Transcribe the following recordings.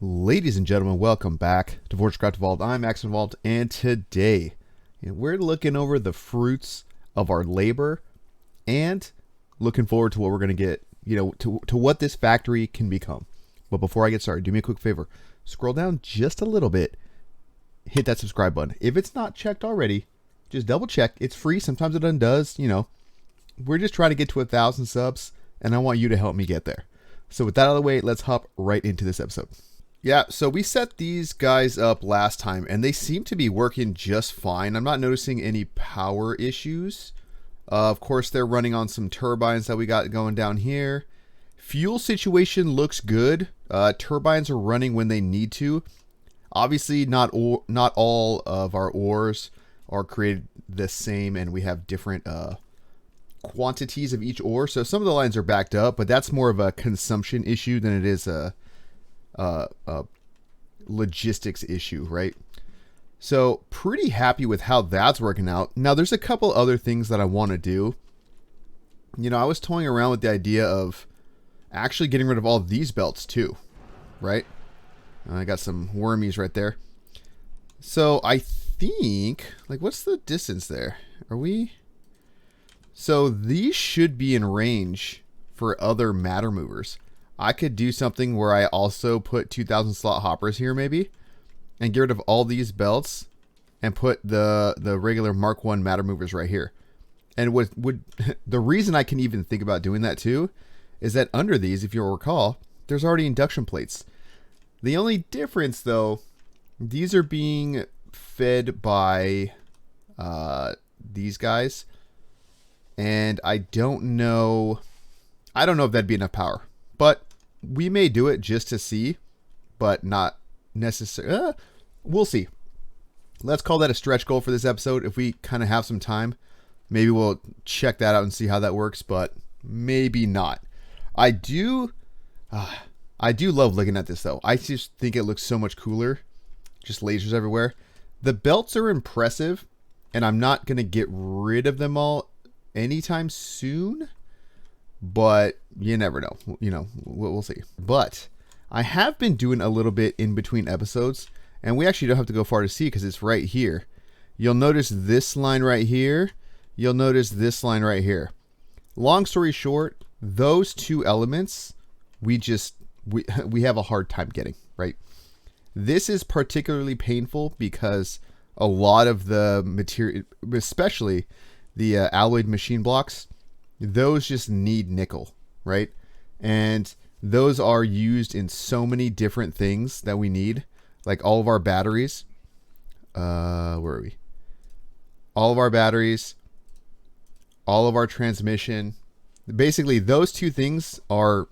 Ladies and gentlemen, welcome back to FortressCraft Evolved. I'm AxionEvolved, and today we're looking over the fruits of our labor and looking forward to what we're going to get, to what this factory can become. But before I get started, do me a quick favor. Scroll down just a little bit, hit that subscribe button. If it's not checked already, just double check. It's free. Sometimes it undoes, We're just trying to get to 1,000 subs, and I want you to help me get there. So with that out of the way, let's hop right into this episode. Yeah, so we set these guys up last time, and they seem to be working just fine. I'm not noticing any power issues. Of course, they're running on some turbines that we got going down here. Fuel situation looks good. Turbines are running when they need to. Obviously, not all of our ores are created the same, and we have different quantities of each ore. So some of the lines are backed up, but that's more of a consumption issue than it is a logistics issue, right? So pretty happy with how that's working out. Now there's a couple other things that I want to do. I was toying around with the idea of actually getting rid of all these belts too, right? I got some wormies right there. So I think, what's the distance there? So these should be in range for other matter movers. I could do something where I also put 2,000 slot hoppers here maybe and get rid of all these belts and put the regular Mark 1 matter movers right here. And would the reason I can even think about doing that too is that under these, if you'll recall, there's already induction plates. The only difference though, these are being fed by these guys, and I don't know if that'd be enough power. But we may do it just to see, but not necessarily. We'll see. Let's call that a stretch goal for this episode. If we kind of have some time, maybe we'll check that out and see how that works, but maybe not. I do love looking at this though. I just think it looks so much cooler. Just lasers everywhere. The belts are impressive, and I'm not going to get rid of them all anytime soon. But you never know. We'll see. But I have been doing a little bit in between episodes, and we actually don't have to go far to see because it's right here. You'll notice this line right here. You'll notice this line right here. Long story short, those two elements we have a hard time getting, right? This is particularly painful because a lot of the material, especially the alloyed machine blocks, those just need nickel, right? And those are used in so many different things that we need, like all of our batteries. Where are we? All of our batteries, all of our transmission. Basically, those two things are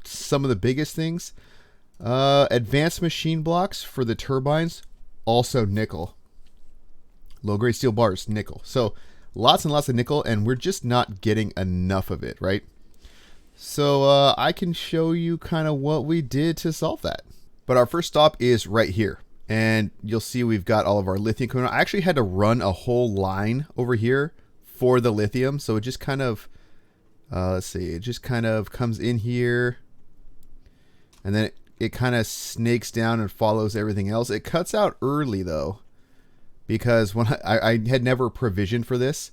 some of the biggest things. Advanced machine blocks for the turbines, also nickel. Low-grade steel bars, nickel. So lots and lots of nickel, and we're just not getting enough of it, right? So I can show you kind of what we did to solve that. But our first stop is right here, and you'll see we've got all of our lithium coming out. I actually had to run a whole line over here for the lithium, so it just kind of, let's see, it just kind of comes in here, and then it kind of snakes down and follows everything else. It cuts out early though, because when I had never provisioned for this,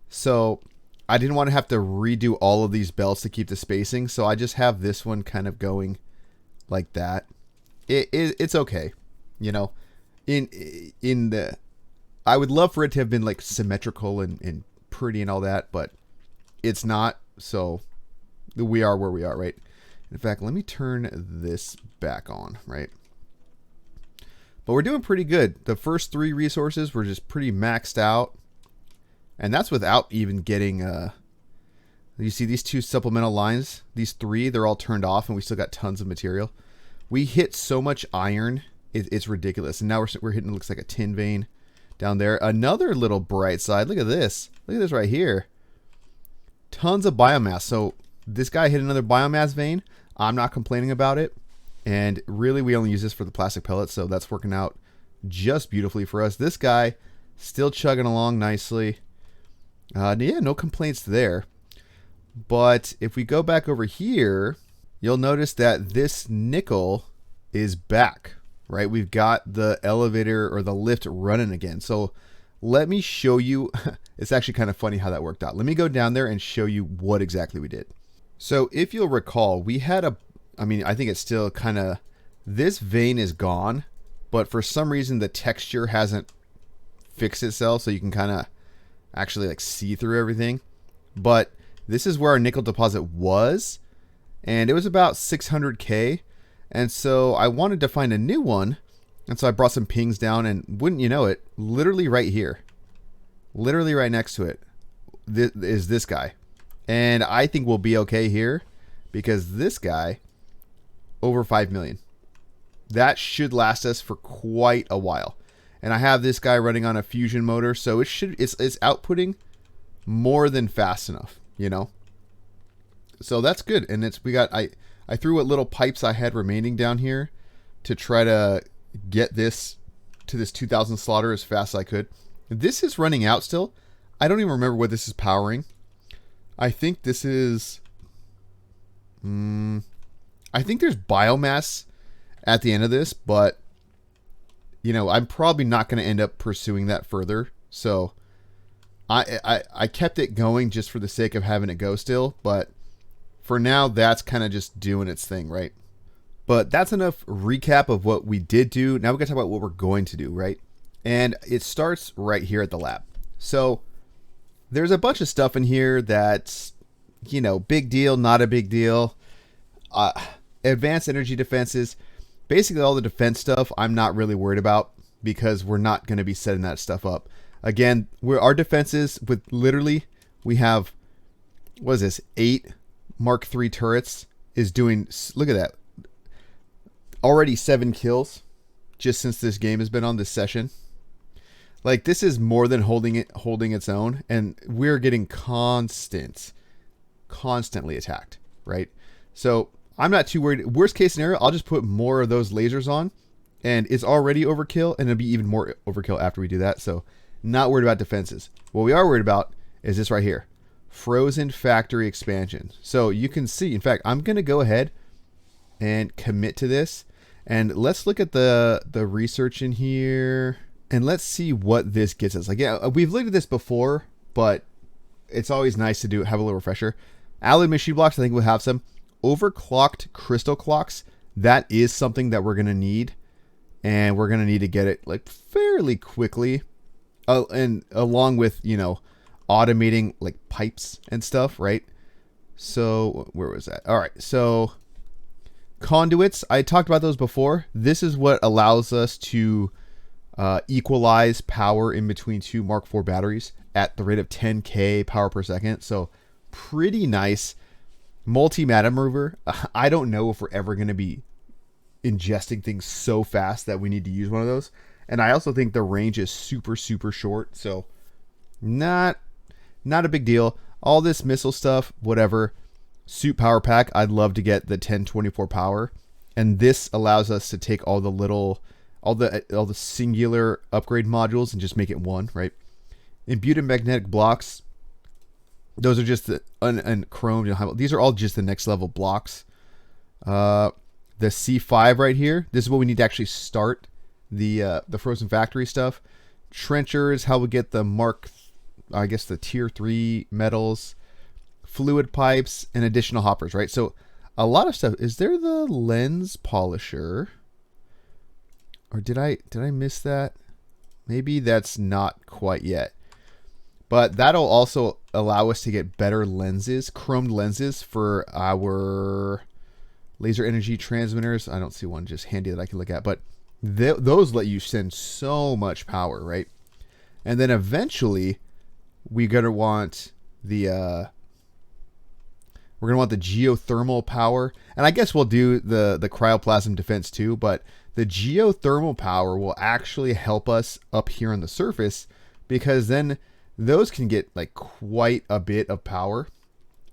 so I didn't want to have to redo all of these belts to keep the spacing. So I just have this one kind of going like that. It's okay, In the, I would love for it to have been like symmetrical and pretty and all that, but it's not. So we are where we are, right? In fact, let me turn this back on, right? But we're doing pretty good. The first 3 resources were just pretty maxed out. And that's without even getting, you see these 2 supplemental lines? These 3, they're all turned off, and we still got tons of material. We hit so much iron, it's ridiculous. And now we're hitting, it looks like a tin vein down there. Another little bright side, look at this. Look at this right here. Tons of biomass. So this guy hit another biomass vein. I'm not complaining about it. And really, we only use this for the plastic pellets, so that's working out just beautifully for us. This guy still chugging along nicely. Yeah, no complaints there. But if we go back over here, you'll notice that this nickel is back, right? We've got the elevator or the lift running again. So let me show you. It's actually kind of funny how that worked out. Let me go down there and show you what exactly we did. So if you'll recall, we had I think it's still kind of, this vein is gone, but for some reason the texture hasn't fixed itself, so you can kind of actually like see through everything. But this is where our nickel deposit was, and it was about 600K. And so I wanted to find a new one. And so I brought some pings down, and wouldn't you know it, literally right here, literally right next to it, is this guy. And I think we'll be okay here because this guy, over 5 million. That should last us for quite a while. And I have this guy running on a fusion motor, so it's outputting more than fast enough, you know. So that's good. And I threw what little pipes I had remaining down here to try to get this to this 2000 slaughter as fast as I could. This is running out still. I don't even remember what this is powering. I think this is I think there's biomass at the end of this, but you know, I'm probably not going to end up pursuing that further. So I kept it going just for the sake of having it go still, but for now that's kind of just doing its thing, right? But that's enough recap of what we did do. Now we're going to talk about what we're going to do, right? And it starts right here at the lab. So there's a bunch of stuff in here that's, you know, big deal, not a big deal. Advanced energy defenses. Basically all the defense stuff I'm not really worried about because we're not going to be setting that stuff up. Again, our defenses with literally, we have, what is this, 8 Mark III turrets is doing, look at that. Already 7 kills just since this game has been on this session. Like, this is more than holding its own, and we're getting constantly attacked, right? So I'm not too worried. Worst case scenario, I'll just put more of those lasers on, and it's already overkill, and it'll be even more overkill after we do that. So not worried about defenses. What we are worried about is this right here, frozen factory expansion. So you can see, in fact, I'm going to go ahead and commit to this, and let's look at the research in here. And let's see what this gets us. Like, yeah, we've looked at this before, but it's always nice to have a little refresher. Alloy machine blocks, I think we'll have some. Overclocked crystal clocks, that is something that we're going to need. And we're going to need to get it like fairly quickly. And along with, you know, automating like pipes and stuff, right? So, where was that? All right, so conduits, I talked about those before. This is what allows us to equalize power in between 2 Mark IV batteries at the rate of 10K power per second. So pretty nice. Multi-matter mover. I don't know if we're ever going to be ingesting things so fast that we need to use one of those. And I also think the range is super, super short. So not a big deal. All this missile stuff, whatever. Suit power pack. I'd love to get the 1024 power. And this allows us to take all the singular upgrade modules and just make it one, right? Imbued magnetic blocks. Those are just the and chrome. These are all just the next level blocks. The C5 right here. This is what we need to actually start the frozen factory stuff. Trenchers, how we get the the tier 3 metals, fluid pipes, and additional hoppers, right? So a lot of stuff. Is there the lens polisher? Or did I miss that? Maybe that's not quite yet. But that'll also allow us to get better lenses, chromed lenses for our laser energy transmitters. I don't see one just handy that I can look at, but those let you send so much power, right? And then eventually we're going to want the geothermal power. And I guess we'll do the cryoplasm defense too, but the geothermal power will actually help us up here on the surface, because then those can get like quite a bit of power,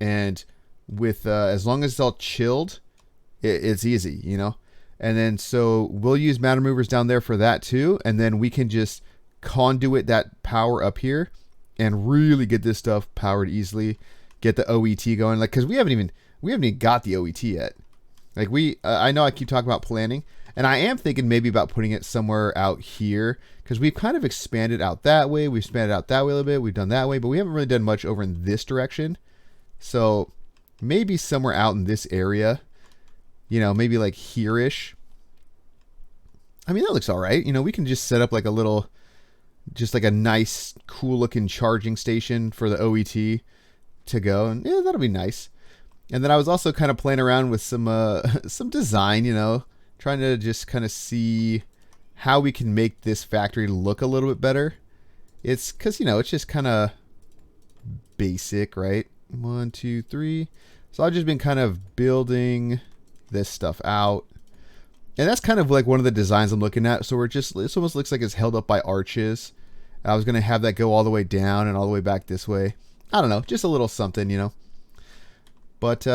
and with as long as it's all chilled, it's easy, you know. And then so we'll use matter movers down there for that too, and then we can just conduit that power up here and really get this stuff powered easily. Get the OET going, like, because we haven't even got the OET yet. Like I know I keep talking about planning, And I am thinking maybe about putting it somewhere out here, because we've kind of expanded out that way. We've expanded out that way a little bit. We've done that way, but we haven't really done much over in this direction. So maybe somewhere out in this area, you know, maybe like here-ish. I mean, that looks all right. You know, we can just set up like a little, just like a nice, cool looking charging station for the OET to go. And yeah, that'll be nice. And then I was also kind of playing around with some design, you know, trying to just kind of see how we can make this factory look a little bit better. It's because, you know, it's just kind of basic, right? 1, 2, 3. So I've just been kind of building this stuff out. And that's kind of like one of the designs I'm looking at. So it almost looks like it's held up by arches. I was going to have that go all the way down and all the way back this way. I don't know, just a little something, you know. But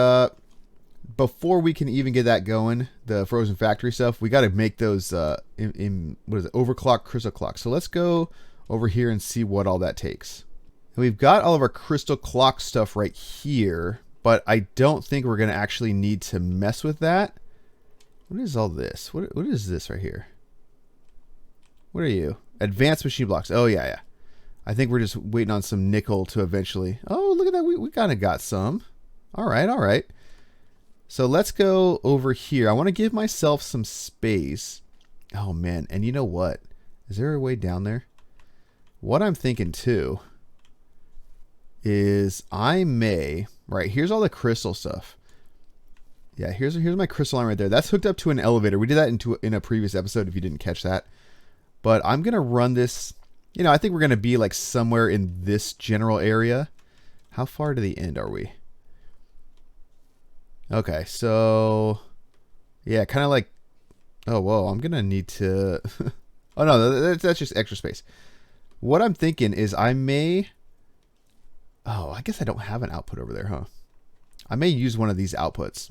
before we can even get that going, the frozen factory stuff, we got to make those what is it, overclock crystal clocks. So let's go over here and see what all that takes. And we've got all of our crystal clock stuff right here, but I don't think we're going to actually need to mess with that. What is all this? What is this right here? What are you? Advanced machine blocks. Oh, yeah. I think we're just waiting on some nickel to eventually... Oh, look at that. We kind of got some. All right. So let's go over here. I want to give myself some space. Oh, man. And you know what? Is there a way down there? What I'm thinking, too, is I may... Right, here's all the crystal stuff. Yeah, here's my crystal line right there. That's hooked up to an elevator. We did that in a previous episode if you didn't catch that. But I'm going to run this... You know, I think we're going to be like somewhere in this general area. How far to the end are we? Okay, so... Yeah, kind of like... Oh, whoa, I'm going to need to... Oh, no, that's just extra space. What I'm thinking is I may... Oh, I guess I don't have an output over there, huh? I may use one of these outputs.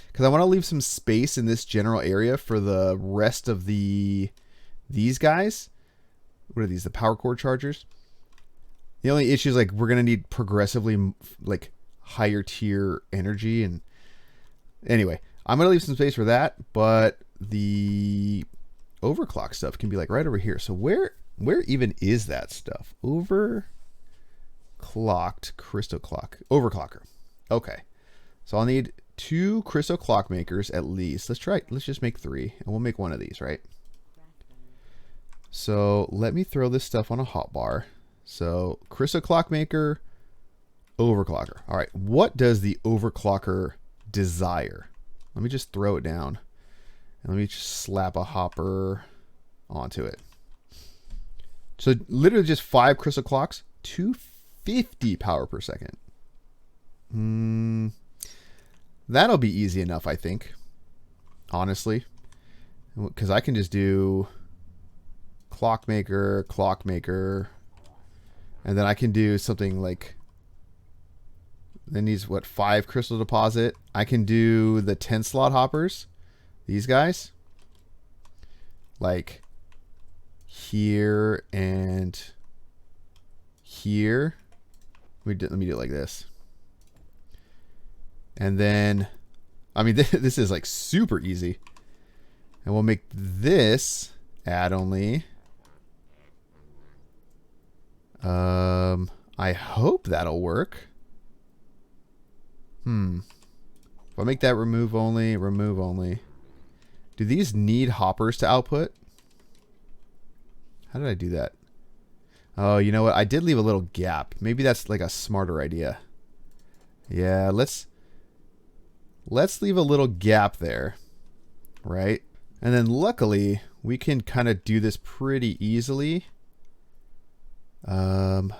Because I want to leave some space in this general area for the rest of these guys. What are these? The power cord chargers? The only issue is like we're going to need progressively like higher tier energy. And anyway, I'm going to leave some space for that. But the overclock stuff can be like right over here. So where even is that stuff? Overclocked crystal clock. Overclocker. Okay. So I'll need 2 crystal clock makers at least. Let's just make 3. And we'll make one of these, right? So let me throw this stuff on a hotbar. So crystal clock maker, overclocker. All right, what does the overclocker desire? Let me just throw it down. And let me just slap a hopper onto it. So literally just 5 crystal clocks, 250 power per second. That'll be easy enough, I think. Honestly. Because I can just do... clockmaker, and then I can do something like, that needs what, 5 crystal deposit. I can do the 10 slot hoppers, these guys, like here and here. Let me do it like this. And then, I mean, this is like super easy. And we'll make this add only. I hope that'll work. If I make that remove only. Do these need hoppers to output? How did I do that? Oh, you know what? I did leave a little gap. Maybe that's like a smarter idea. Yeah, let's leave a little gap there. Right? And then luckily, we can kind of do this pretty easily. What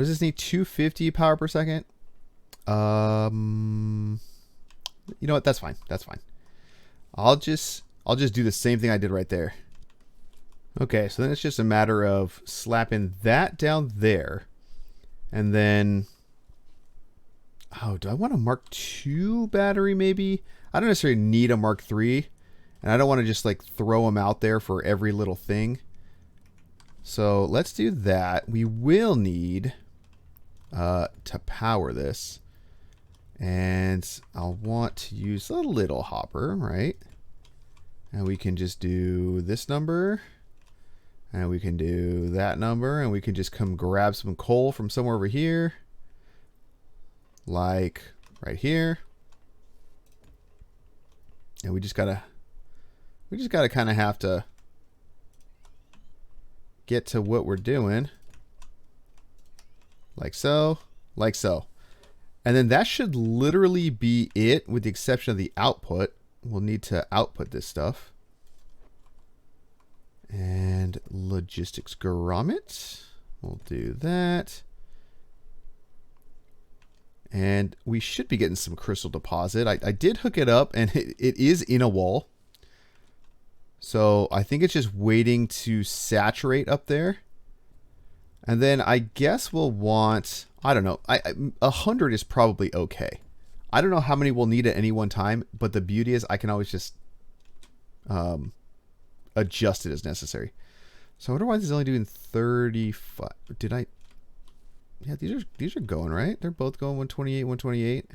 does this need? 250 power per second? You know what? That's fine. I'll just do the same thing I did right there. Okay, so then it's just a matter of slapping that down there. And then... Oh, do I want a Mark II battery maybe? I don't necessarily need a Mark III. And I don't want to just like throw them out there for every little thing. So let's do that. We will need to power this. And I'll want to use a little hopper, right? And we can just do this number. And we can do that number. And we can just come grab some coal from somewhere over here. Like right here. And we just gotta kind of have to get to what we're doing. Like so, like so. And then that should literally be it, with the exception of the output. We'll need to output this stuff. And logistics grommet. We'll do that. And we should be getting some crystal deposit. I did hook it up, and it is in a wall. So I think it's just waiting to saturate up there. And then I guess we'll want, I don't know, 100 is probably okay. I don't know how many we'll need at any one time, but the beauty is I can always just adjust it as necessary. So I wonder why this is only doing 35. Did I? Yeah, these are going, right? They're both going 128, 128.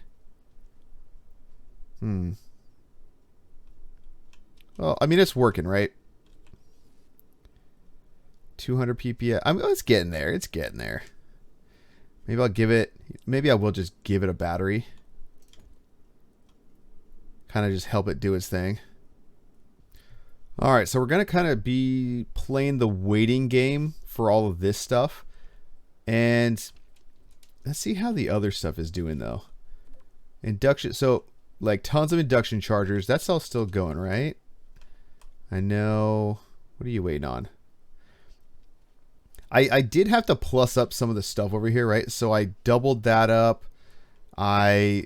Well, I mean, it's working, right? 200 ppm. I mean, it's getting there. It's getting there. Maybe I'll give it. Maybe I will just give it a battery. Kind of just help it do its thing. All right, so we're gonna kind of be playing the waiting game for all of this stuff, and let's see how the other stuff is doing though. Induction. So like tons of induction chargers. That's all still going, right? I know. What are you waiting on? I did have to plus up some of the stuff over here, right? So I doubled that up. I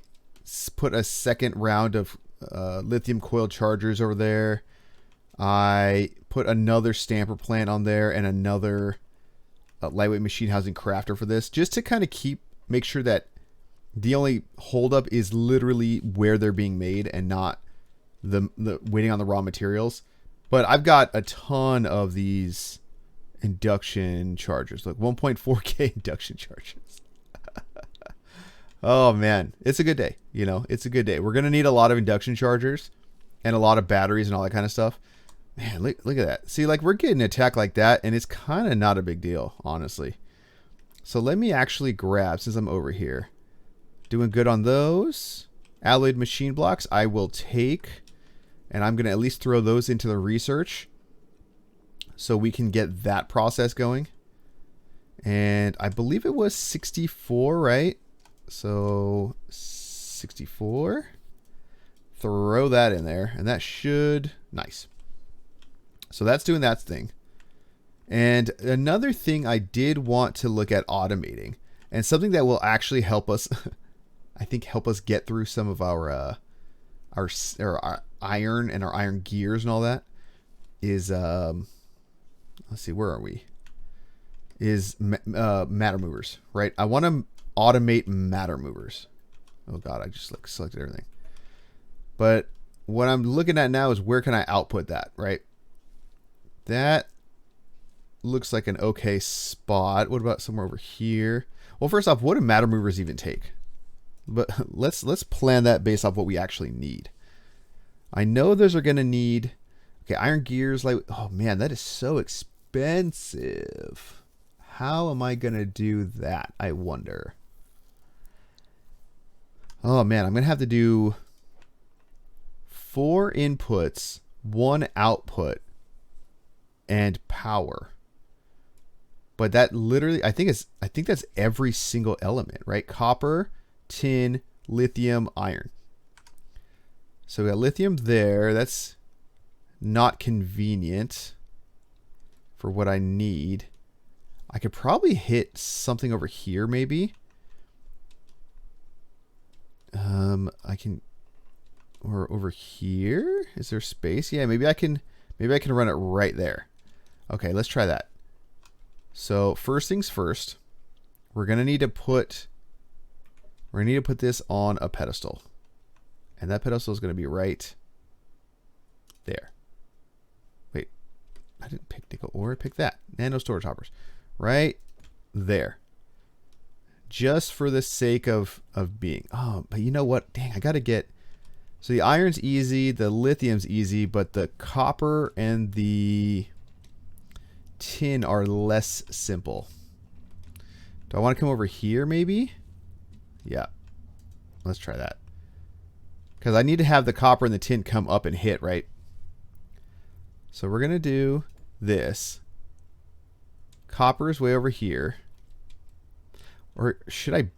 put a second round of lithium coil chargers over there. I put another stamper plant on there and another lightweight machine housing crafter for this, just to kind of make sure that the only holdup is literally where they're being made and not the waiting on the raw materials. But I've got a ton of these induction chargers. Look, 1.4K induction chargers. Oh man, it's a good day. You know, it's a good day. We're gonna need a lot of induction chargers and a lot of batteries and all that kind of stuff. Man, look at that. See, like, we're getting attacked like that, and it's kind of not a big deal, honestly. So let me actually grab, since I'm over here, doing good on those alloyed machine blocks. I will take, and I'm gonna at least throw those into the research, so we can get that process going. And I believe it was 64, right? So 64. Throw that in there, and that should, nice. So that's doing that thing. And another thing I did want to look at automating, and something that will actually help us, I think, help us get through some of our iron and our iron gears and all that, is let's see, where are we? Is matter movers, right? I want to automate matter movers. Oh god, I just like selected everything. But what I'm looking at now is where can I output that, right? That looks like an okay spot. What about somewhere over here? Well, first off, what do matter movers even take? But let's plan that based off what we actually need. I know those are going to need, okay, iron gears, like, oh man, that is so expensive. How am I going to do that, I wonder? Oh man, I'm going to have to do 4 inputs, 1 output, and power. But that literally, I think that's every single element, right? Copper, tin, lithium, iron. So we got lithium there. That's not convenient for what I need. I could probably hit something over here, maybe. I can, or over here. Is there space? Yeah, maybe I can run it right there. Okay, let's try that. So first things first, we're gonna need to put this on a pedestal, and that pedestal is gonna be right there. Wait, I didn't pick nickel ore. Pick that nano storage hoppers, right there. just for the sake of being. Oh, but you know what? Dang, I got to get... So the iron's easy, the lithium's easy, but the copper and the tin are less simple. Do I want to come over here maybe? Yeah. Let's try that. Because I need to have the copper and the tin come up and hit, right? So we're going to do this. Copper is way over here. Or should I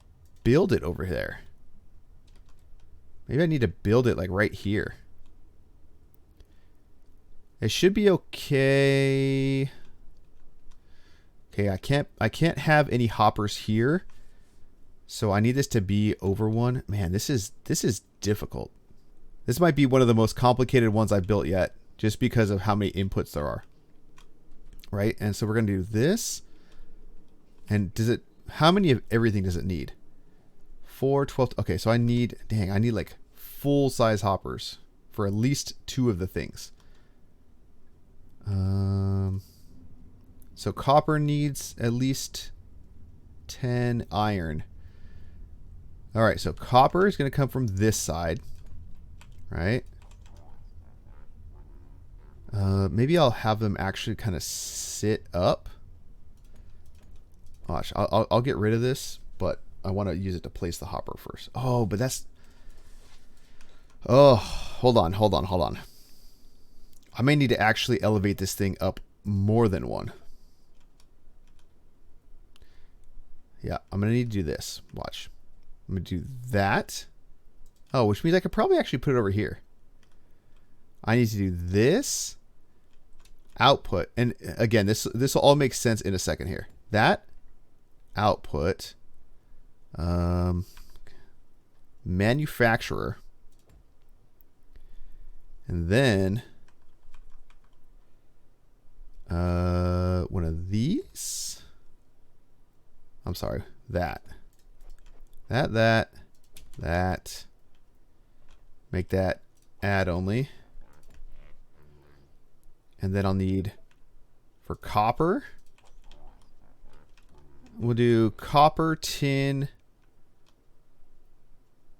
build it over there? Maybe I need to build it like right here. It should be okay. Okay, I can't have any hoppers here. So I need this to be over one. Man, this is difficult. This might be one of the most complicated ones I've built yet, just because of how many inputs there are. Right? And so we're going to do this. And does it, how many of everything does it need? 4, 12. Okay, so I need like full size hoppers for at least 2 of the things. So copper needs at least 10 iron. All right, so copper is going to come from this side, right? Maybe I'll have them actually kind of sit up. Watch, I'll get rid of this, but I want to use it to place the hopper first. Oh, but that's... Oh, hold on. I may need to actually elevate this thing up more than one. Yeah, I'm going to need to do this. Watch. I'm going to do that. Oh, which means I could probably actually put it over here. I need to do this. Output. And again, this will all make sense in a second here. That. Output. Manufacturer. And then one of these. I'm sorry, that. Make that add only. And then I'll need for copper. We'll do copper, tin.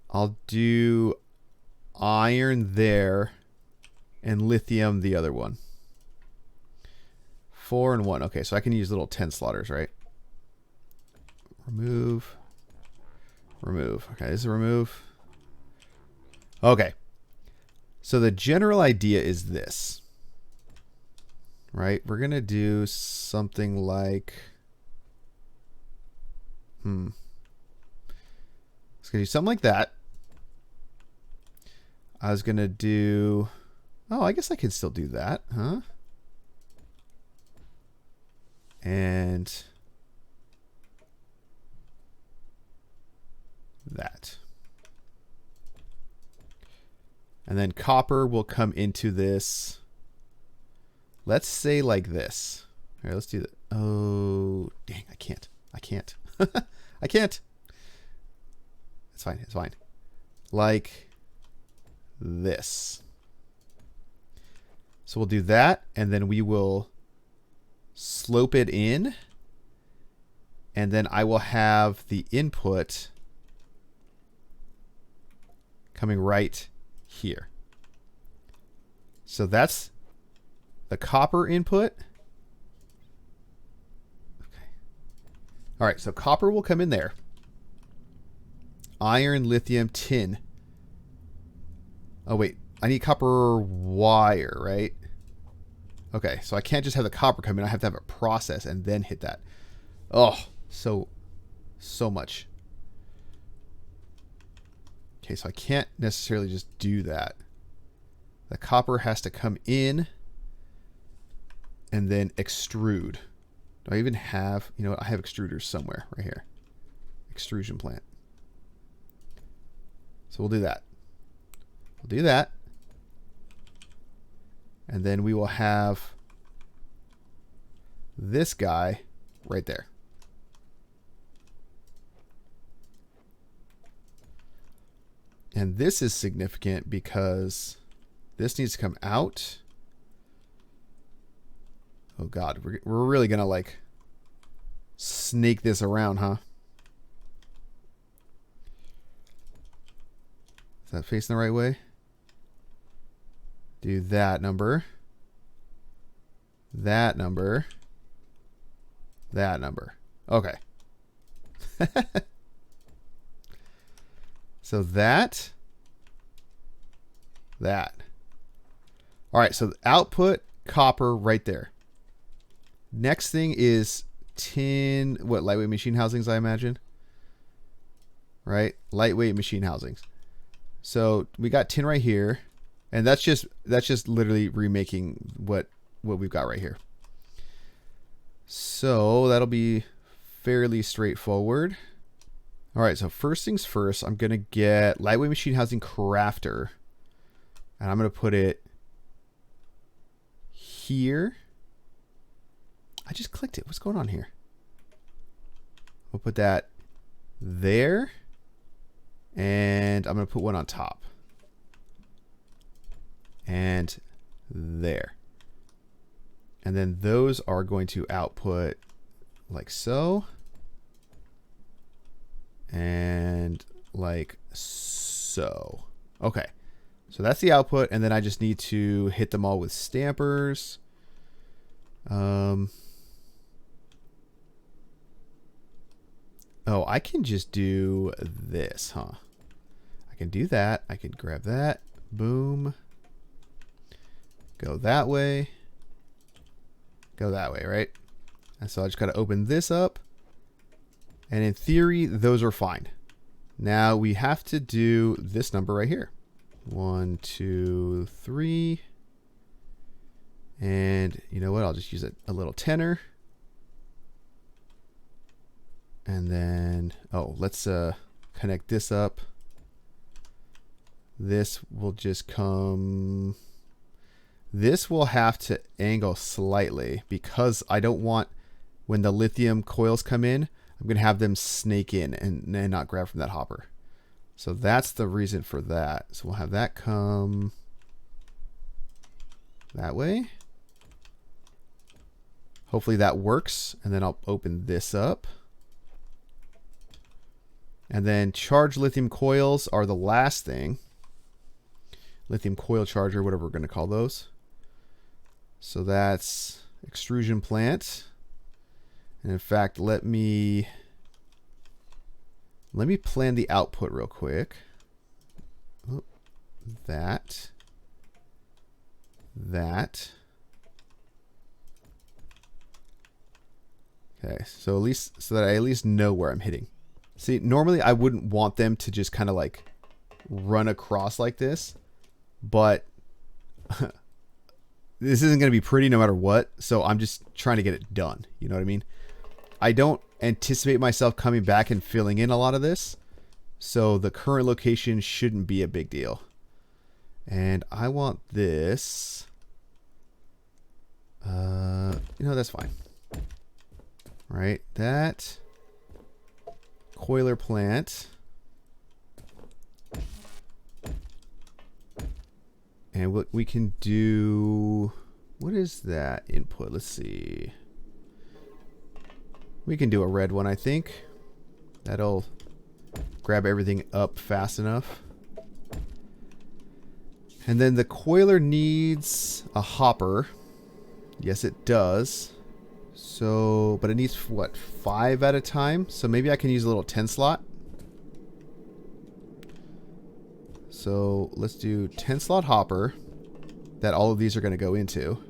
I'll do iron there and lithium the other one. 4 and 1. Okay, so I can use little 10 slotters, right? Remove. Okay, this is remove. Okay. So the general idea is this. Right? We're going to do something like... It's going to do something like that. I was going to do... Oh, I guess I can still do that, huh? And... that. And then copper will come into this. Let's say like this. All right, let's do that. Oh, dang, I can't. I can't. It's fine. It's fine. Like this. So we'll do that, and then we will slope it in. And then I will have the input coming right here. So that's the copper input. Okay. All right, so copper will come in there. Iron, lithium, tin. Oh, wait. I need copper wire, right? Okay, so I can't just have the copper come in. I have to have it process and then hit that. Oh, so much. Okay, so I can't necessarily just do that. The copper has to come in and then extrude. Do I even have, you know what? I have extruders somewhere right here. Extrusion plant. So we'll do that. We'll do that. And then we will have this guy right there. And this is significant because this needs to come out. Oh God, we're really gonna like snake this around, huh? Is that facing the right way? Do that number. That number. That number. Okay. So that. That. All right, so the output copper right there. Next thing is tin, what, lightweight machine housings, I imagine. Right? Lightweight machine housings. So we got tin right here, and that's just literally remaking what we've got right here. So that'll be fairly straightforward. All right, so first things first, I'm gonna get lightweight machine housing crafter, and I'm gonna put it here. I just clicked it. What's going on here? We'll put that there. And I'm going to put one on top. And there. And then those are going to output like so. And like so. Okay. So that's the output. And then I just need to hit them all with stampers. Oh, I can just do this, huh? I can do that. I can grab that. Boom. Go that way. Go that way, right? And so I just got to open this up. And in theory, those are fine. Now we have to do this number right here. 1, 2, 3. And you know what? I'll just use a little tenor. And then, oh, let's connect this up. This will just come. This will have to angle slightly because I don't want, when the lithium coils come in, I'm going to have them snake in and not grab from that hopper. So that's the reason for that. So we'll have that come that way. Hopefully that works. And then I'll open this up. And then charged lithium coils are the last thing. Lithium coil charger, whatever we're going to call those. So that's extrusion plant. And in fact, let me plan the output real quick. Oh, that. Okay, so at least so that I at least know where I'm hitting. See, normally I wouldn't want them to just kind of like run across like this, but this isn't going to be pretty no matter what. So I'm just trying to get it done. You know what I mean? I don't anticipate myself coming back and filling in a lot of this. So the current location shouldn't be a big deal. And I want this. You know, that's fine. Right, that. Coiler plant. And what we can do, what is that input? Let's see. We can do a red one, I think. That'll grab everything up fast enough. And then the coiler needs a hopper. Yes, it does. So, but it needs what, 5 at a time? So maybe I can use a little 10 slot. So let's do 10 slot hopper that all of these are going to go into.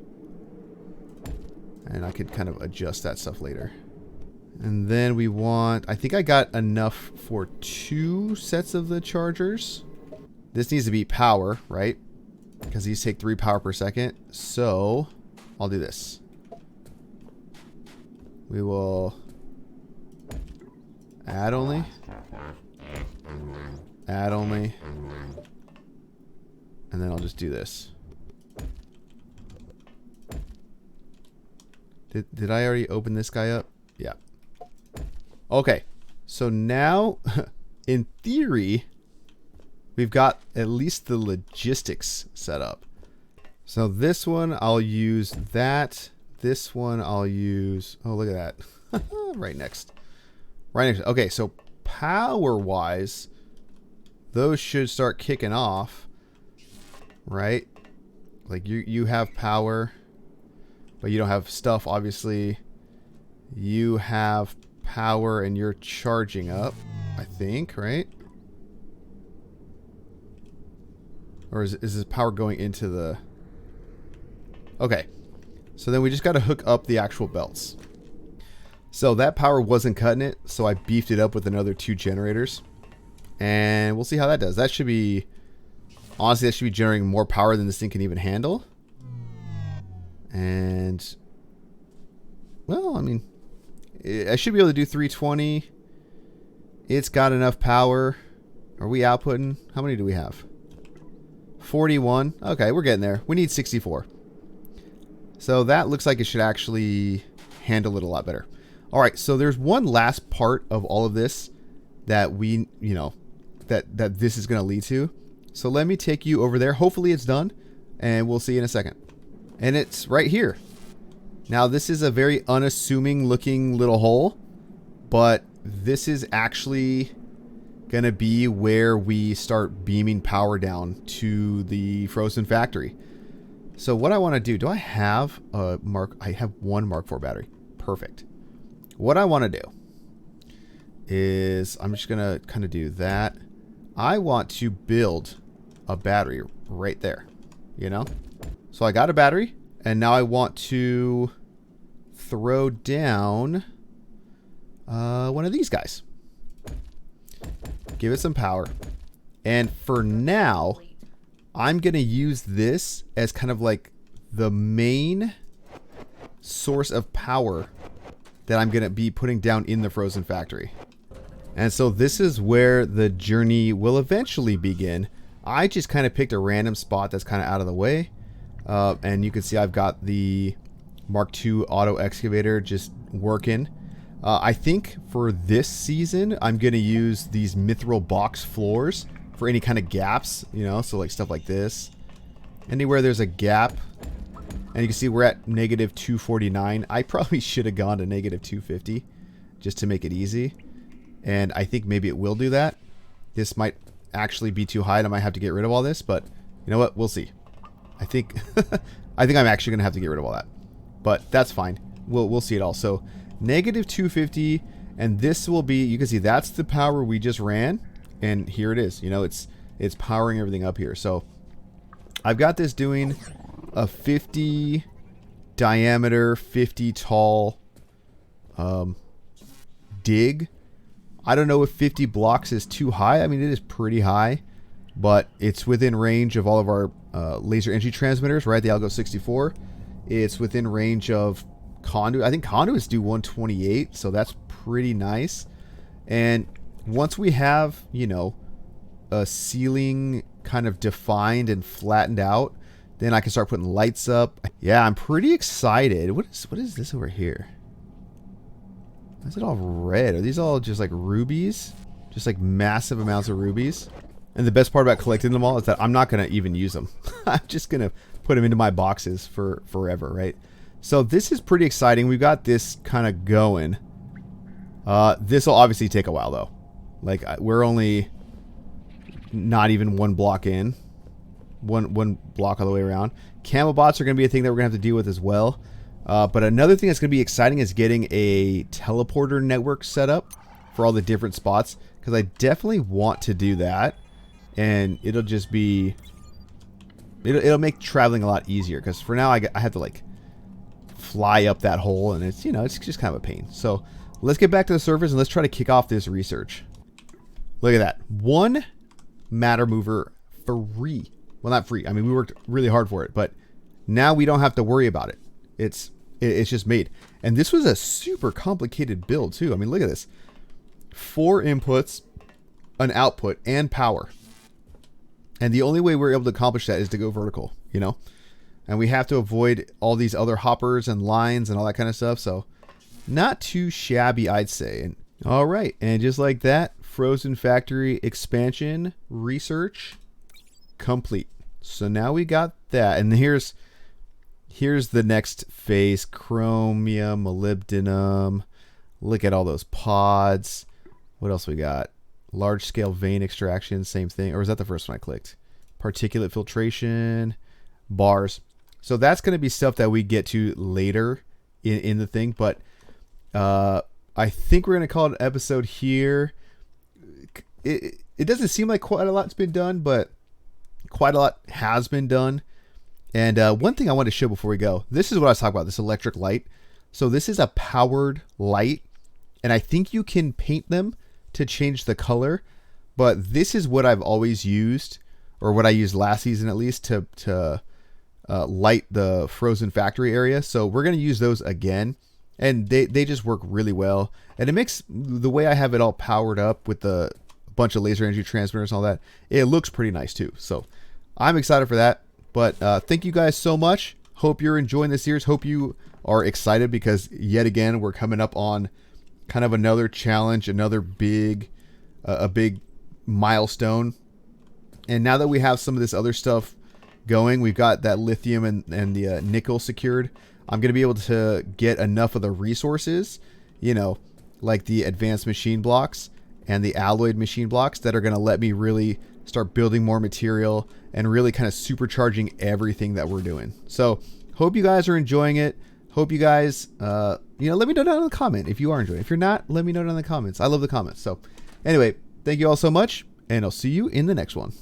And I could kind of adjust that stuff later. And then we want, I think I got enough for 2 sets of the chargers. This needs to be power, right? Because these take 3 power per second. So I'll do this. We will add only. Add only. And then I'll just do this. Did I already open this guy up? Yeah. Okay. So now, in theory, we've got at least the logistics set up. So this one, I'll use that. This one, I'll use... Oh, look at that. Right next. Right next. Okay, so power-wise, those should start kicking off, right? Like you have power, but you don't have stuff, obviously. You have power and you're charging up, I think, right? Or is this power going into the... Okay. So then we just got to hook up the actual belts. So that power wasn't cutting it, so I beefed it up with another 2 generators. And we'll see how that does. That should be... Honestly, that should be generating more power than this thing can even handle. And... Well, I mean... I should be able to do 320. It's got enough power. Are we outputting? How many do we have? 41. Okay, we're getting there. We need 64. So that looks like it should actually handle it a lot better. All right, so there's one last part of all of this that we, you know, that this is going to lead to. So let me take you over there. Hopefully it's done, and we'll see you in a second. And it's right here. Now, this is a very unassuming looking little hole, but this is actually going to be where we start beaming power down to the frozen factory. So what I want to do I have a I have one Mark IV battery. Perfect. What I want to do is I'm just going to kind of do that. I want to build a battery right there, you know? So I got a battery, and now I want to throw down one of these guys. Give it some power. And for now, I'm going to use this as kind of like the main source of power that I'm going to be putting down in the frozen factory. And so this is where the journey will eventually begin. I just kind of picked a random spot that's kind of out of the way. And you can see I've got the Mark II auto excavator just working. I think for this season, I'm going to use these mithril box floors for any kind of gaps, you know, so like stuff like this. Anywhere there's a gap, and you can see we're at negative 249. I probably should have gone to negative 250 just to make it easy. And I think maybe it will do that. This might actually be too high and I might have to get rid of all this, but you know what? We'll see. I think I think I'm actually going to have to get rid of all that. But that's fine. We'll see it all. So negative 250, and this will be, you can see that's the power we just ran, and here it is. You know, it's powering everything up here. So I've got this doing a 50 diameter, 50 tall dig. I don't know if 50 blocks is too high. I mean, it is pretty high, but it's within range of all of our laser entry transmitters, right? The Algo 64. It's within range of conduit. I think conduits do 128, so that's pretty nice. And once we have, you know, a ceiling kind of defined and flattened out, then I can start putting lights up. Yeah, I'm pretty excited. What is this over here? Why is it all red? Are these all just like rubies? Just like massive amounts of rubies? And the best part about collecting them all is that I'm not going to even use them. I'm just going to put them into my boxes for forever, right? So this is pretty exciting. We've got this kind of going. This will obviously take a while, though. Like, we're only not even one block in. One block all the way around. Camo bots are going to be a thing that we're going to have to deal with as well. But another thing that's going to be exciting is getting a teleporter network set up for all the different spots. Because I definitely want to do that. And it'll just be... It'll make traveling a lot easier. Because for now, I have to, like, fly up that hole. And it's, you know, it's just kind of a pain. So let's get back to the surface and let's try to kick off this research. Look at that. One matter mover free. Well, not free. I mean, we worked really hard for it. But now we don't have to worry about it. It's just made. And this was a super complicated build, too. I mean, look at this. 4 inputs, an output, and power. And the only way we're able to accomplish that is to go vertical, you know? And we have to avoid all these other hoppers and lines and all that kind of stuff. So, not too shabby, I'd say. And, all right. And just like that, Frozen Factory expansion research complete. So now we got that. And here's the next phase. Chromium, molybdenum. Look at all those pods. What else we got? Large scale vein extraction, same thing. Or was that the first one I clicked? Particulate filtration, bars. So that's going to be stuff that we get to later in the thing. But I think we're going to call it an episode here. It doesn't seem like quite a lot's been done, but quite a lot has been done. And one thing I want to show before we go, this is what I was talking about, this electric light. So this is a powered light, and I think you can paint them to change the color, but this is what I've always used, or what I used last season at least, to light the frozen factory area. So we're going to use those again, and they just work really well. And it makes the way I have it all powered up with the bunch of laser energy transmitters and all that, it looks pretty nice too. So I'm excited for that. But thank you guys so much. Hope you're enjoying this series. Hope you are excited, because yet again we're coming up on kind of another challenge, another big a big milestone. And now that we have some of this other stuff going, we've got that lithium and the nickel secured, I'm going to be able to get enough of the resources, you know, like the advanced machine blocks and the alloyed machine blocks, that are going to let me really start building more material and really kind of supercharging everything that we're doing. So hope you guys are enjoying it. Hope you guys, you know, let me know down in the comment if you are enjoying it. If you're not, let me know down in the comments. I love the comments. So anyway, thank you all so much, and I'll see you in the next one.